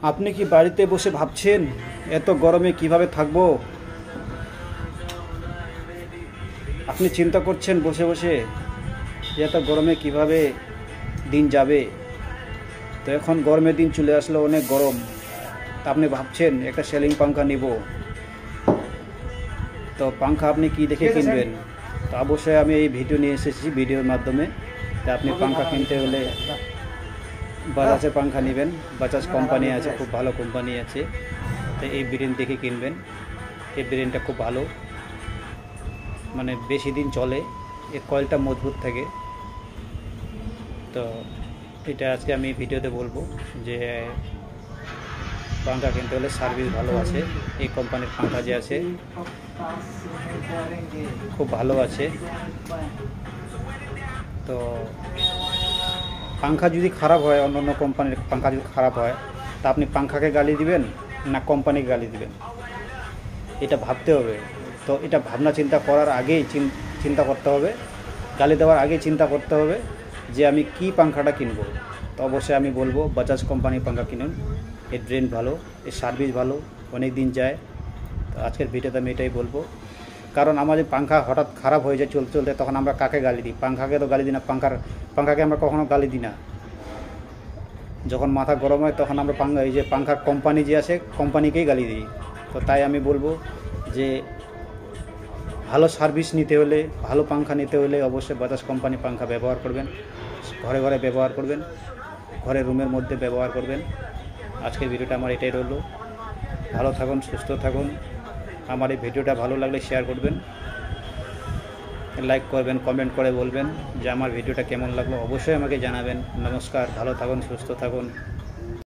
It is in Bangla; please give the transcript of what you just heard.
আপনি কি বাড়িতে বসে ভাবছেন এত গরমে কিভাবে থাকবো? আপনি চিন্তা করছেন বসে বসে যে এত গরমে কিভাবে দিন যাবে। তো এখন গরমের দিন চলে আসলো, অনেক গরম। তা আপনি ভাবছেন একটা সিলিং পাঙ্খা নিব। তো পাঙ্খা আপনি কি দেখে কিনবেন? তো অবশ্যই আমি এই ভিডিও নিয়ে এসেছি, ভিডিওর মাধ্যমে। তা আপনি পাঙ্খা কিনতে হলে বাজাজের পাঙ্খা নেবেন। বাজাজ কোম্পানি আছে, খুব ভালো কোম্পানি আছে। তো এই ব্র্যান্ড দেখে কিনবেন। এই ব্র্যান্ডটা খুব ভালো, মানে বেশি দিন চলে, এর কয়েলটা মজবুত থাকে। তো এটা আজকে আমি ভিডিওতে বলবো যে পাঙ্খা কিনতে হলে সার্ভিস ভালো আছে। এই কোম্পানির পাঙ্খা যে আছে খুব ভালো আছে। তো পাঙ্খা যদি খারাপ হয়, অন্য অন্য কোম্পানির পাঙ্খা যদি খারাপ হয়, তা আপনি পাঙ্খাকে গালি দিবেন না কোম্পানিকে গালি দিবেন, এটা ভাবতে হবে। তো এটা ভাবনা চিন্তা করার আগেই চিন্তা করতে হবে, গালি দেওয়ার আগেই চিন্তা করতে হবে যে আমি কি পাঙ্খাটা কিনবো। তো অবশ্যই আমি বলবো বাজাজ কোম্পানির পাঙ্খা কিনুন। এর ব্র্যান্ড ভালো, এর সার্ভিস ভালো, অনেক দিন যায়। তো আজকের ভিডিওতে আমি এটাই বলবো। কারণ আমাদের পাঙ্খা হঠাৎ খারাপ হয়ে যায় চলতে চলতে, তখন আমরা কাকে গালি দিই? পাঙ্খাকে তো গালি দিই না। পাঙ্খাকে আমরা কখনো গালি দিই না। যখন মাথা গরম হয় তখন আমরা এই যে পাঙ্খার কোম্পানি যে আছে, কোম্পানিকেই গালি দিই। তো তাই আমি বলবো যে ভালো সার্ভিস নিতে হলে, ভালো পাঙ্খা নিতে হলে অবশ্যই বাজাজ কোম্পানি পাঙ্খা ব্যবহার করবেন। ঘরে ঘরে ব্যবহার করবেন, ঘরে রুমের মধ্যে ব্যবহার করবেন। আজকের ভিডিওটা আমার এটাই রইল। ভালো থাকুন, সুস্থ থাকুন। আমার এই ভিডিওটা ভালো লাগলে শেয়ার করবেন, লাইক করবেন, কমেন্ট করে বলবেন যে আমার ভিডিওটা কেমন লাগলো। অবশ্যই আমাকে জানাবেন। নমস্কার, ভালো থাকুন, সুস্থ থাকুন।